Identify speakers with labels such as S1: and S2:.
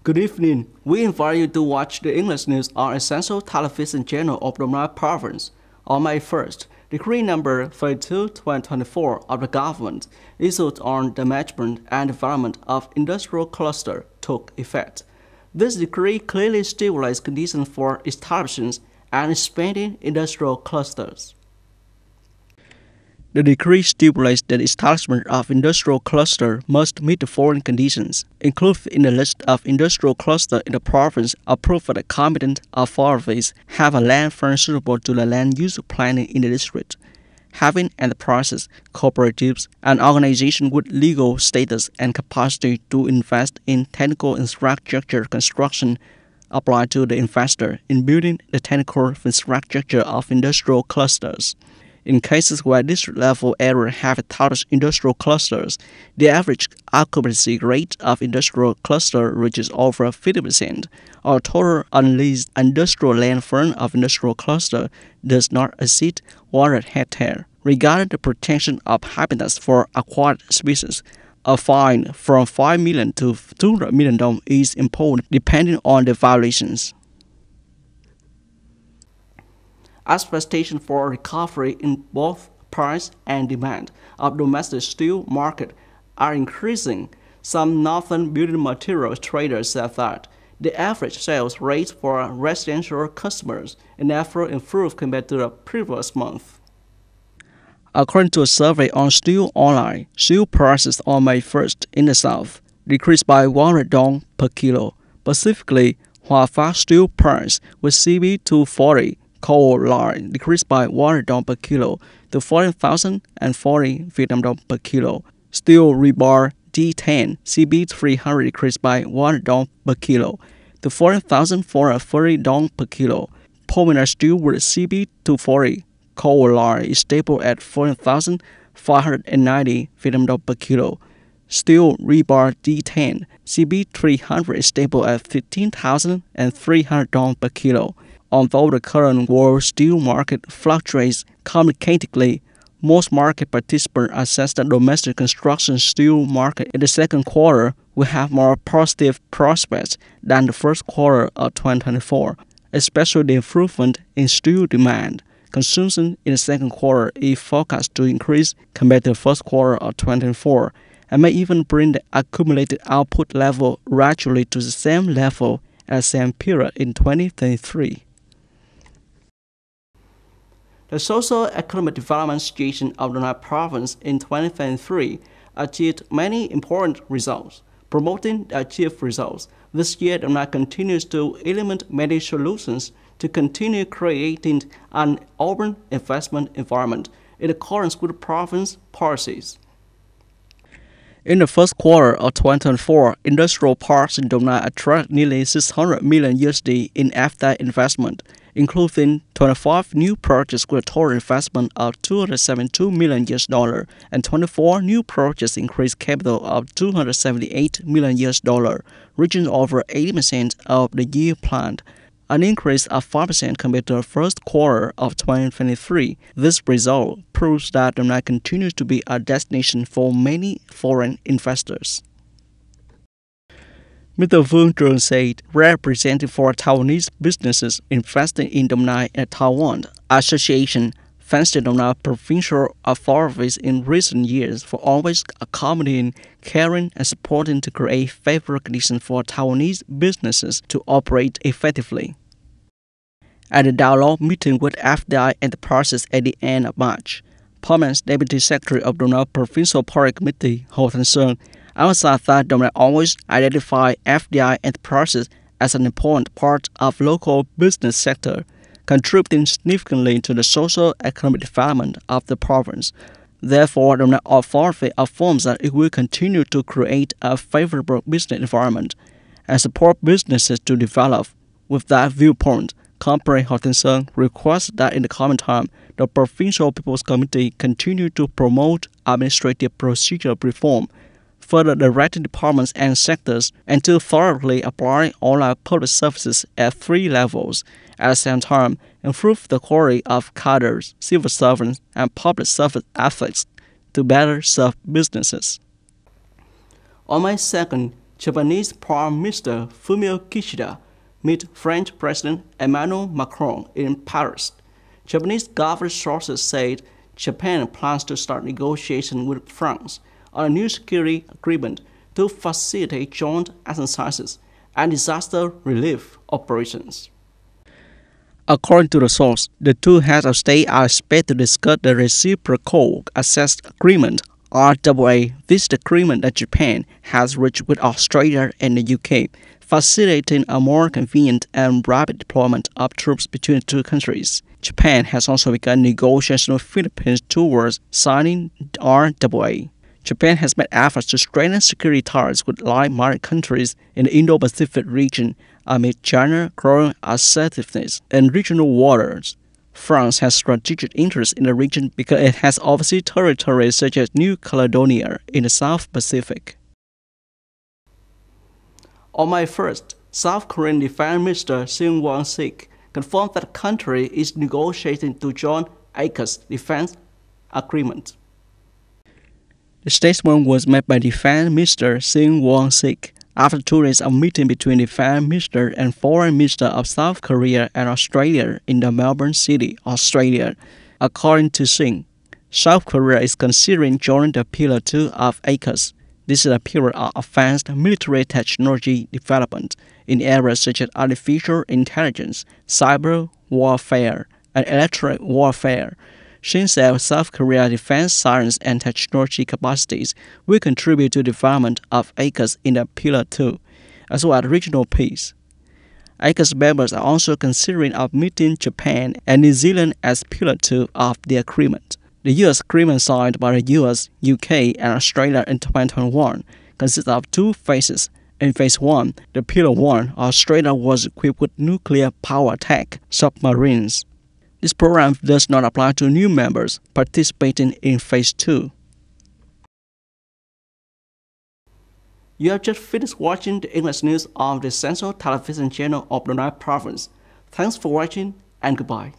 S1: Good evening. We invite you to watch the English news on essential television channel of Domnai Province. On May 1st, Decree number 32/2024 of the government issued on the management and development of industrial cluster took effect. This decree clearly stipulates conditions for establishing and expanding industrial clusters. The decree stipulates that the establishment of industrial cluster must meet the following conditions, included in the list of industrial clusters in the province approved by the competent authorities, have a land front suitable to the land use planning in the district, having enterprises, cooperatives, and organizations with legal status and capacity to invest in technical infrastructure construction apply to the investor in building the technical infrastructure of industrial clusters. In cases where district-level areas have established industrial clusters, the average occupancy rate of industrial cluster reaches over 50%, or total unleased industrial land front of industrial cluster does not exceed 100 hectares. Regarding the protection of habitats for aquatic species, a fine from 5 million to 200 million dong is imposed depending on the violations. Expectation for recovery in both price and demand of domestic steel market are increasing. Some northern building materials traders said that the average sales rate for residential customers in April improved compared to the previous month. According to a survey on Steel Online, steel prices on May 1st in the south decreased by 100 dong per kilo. Specifically, Hua steel price with CB240 coal line decreased by 100 dong per kilo to 14,040 Vietnam dong per kilo. Steel rebar D10 CB300 decreased by 100 dong per kilo to 14,430 dong per kilo. Polymer steel with CB240 coal line is stable at 14,590 Vietnam dong per kilo. Steel rebar D10 CB300 is stable at 15,300 dong per kilo. Although the current world steel market fluctuates communicatedly, most market participants assess the domestic construction steel market in the second quarter will have more positive prospects than the first quarter of 2024, especially the improvement in steel demand. Consumption in the second quarter is forecast to increase compared to the first quarter of 2024 and may even bring the accumulated output level gradually to the same level as the same period in 2023. The socio-economic development situation of the Domnai Province in 2023 achieved many important results. Promoting the achieved results, this year Domnai continues to implement many solutions to continue creating an urban investment environment in accordance with the province policies. In the first quarter of 2024, industrial parks in Domnai attract nearly 600 million USD in FDI investment, including 25 new projects with a total investment of $272 million and 24 new projects increased capital of $278 million, reaching over 80% of the year planned, an increase of 5% compared to the first quarter of 2023. This result proves that Domnai continues to be a destination for many foreign investors. Mr. Vương Trường said, representative for Taiwanese businesses investing in Domnai and Taiwan Association thanks the Domnai provincial authorities in recent years for always accommodating, caring, and supporting to create favorable conditions for Taiwanese businesses to operate effectively. At a dialogue meeting with FDI enterprises at the end of March, Permanent Deputy Secretary of Domnai Provincial Public Committee, Ho Thanh-Sơn, emphasized that Domnai always identify FDI enterprises as an important part of local business sector, contributing significantly to the social economic development of the province. Therefore, the authority affirms that it will continue to create a favorable business environment and support businesses to develop. With that viewpoint, Company Ho Thanh-Sơn requests that in the coming time, the Provincial People's Committee continue to promote administrative procedural reform, further directing departments and sectors, and to thoroughly apply online public services at 3 levels. At the same time, improve the quality of cadres, civil servants, and public service ethics to better serve businesses. On May 2nd, Japanese Prime Minister Fumio Kishida met French President Emmanuel Macron in Paris. Japanese government sources said Japan plans to start negotiations with France on a new security agreement to facilitate joint exercises and disaster relief operations. According to the source, the two heads of state are expected to discuss the Reciprocal Access Agreement (RAA). This is the agreement that Japan has reached with Australia and the UK, facilitating a more convenient and rapid deployment of troops between the two countries. Japan has also begun negotiations with Philippines towards signing RAA. Japan has made efforts to strengthen security ties with like-minded countries in the Indo-Pacific region amid China's growing assertiveness in regional waters. France has strategic interests in the region because it has overseas territories such as New Caledonia in the South Pacific. On May 1st, South Korean Defense Minister Shin Won-sik confirmed that the country is negotiating to join AUKUS defense agreement. The statement was made by Defense Minister Shin Won-sik after 2 days of meeting between the Defense Minister and Foreign Minister of South Korea and Australia in the Melbourne City, Australia. According to Shin, South Korea is considering joining the Pillar 2 of AUKUS. This is a period of advanced military technology development in areas such as artificial intelligence, cyber warfare, and electronic warfare. Shin said South Korea's defense science and technology capacities will contribute to the development of AUKUS in the Pillar 2, as well as regional peace. AUKUS members are also considering admitting Japan and New Zealand as Pillar 2 of the agreement. The U.S. agreement signed by the U.S., UK, and Australia in 2021 consists of 2 phases. In Phase 1, the Pillar 1, Australia was equipped with nuclear power attack submarines. This program does not apply to new members participating in Phase 2. You have just finished watching the English news of the Central Television Channel of the Brunei Province. Thanks for watching and goodbye.